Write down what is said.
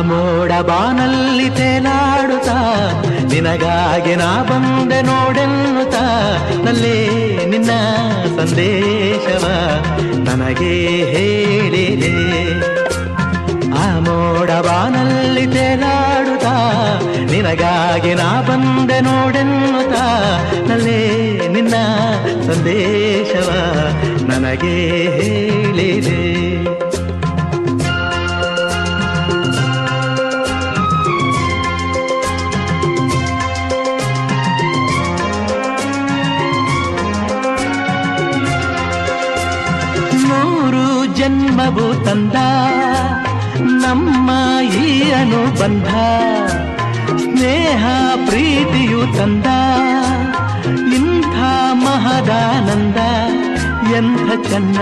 ಮೋಡ ಬಾನಲ್ಲಿ ತೇಲಾಡುತ್ತಾ ನಿನಗಾಗಿ ನಾ ಬಂದೆ ನೋಡೆನ್ನುತ್ತಾ ನಲ್ಲೇ ನಿನ್ನ ಸಂದೇಶವ ನನಗೆ ಹೇಳಿದೆ. ಆ ಮೋಡ ಬಾನಲ್ಲಿ ತೇಲಾಡುತ್ತಾ ನಿನಗಾಗಿ ನಾ ಬಂದೆ ನೋಡೆನ್ನುತ್ತಾ ನಲ್ಲೇ ನಿನ್ನ ಸಂದೇಶವ ನನಗೆ ಹೇಳಿದೆ. ಜನ್ಮವು ತಂದ ನಮ್ಮ ಈ ಅನುಬಂಧ, ಸ್ನೇಹ ಪ್ರೀತಿಯು ತಂದ ಇಂಥ ಮಹದಾನಂದ, ಎಂಥ ಚೆನ್ನ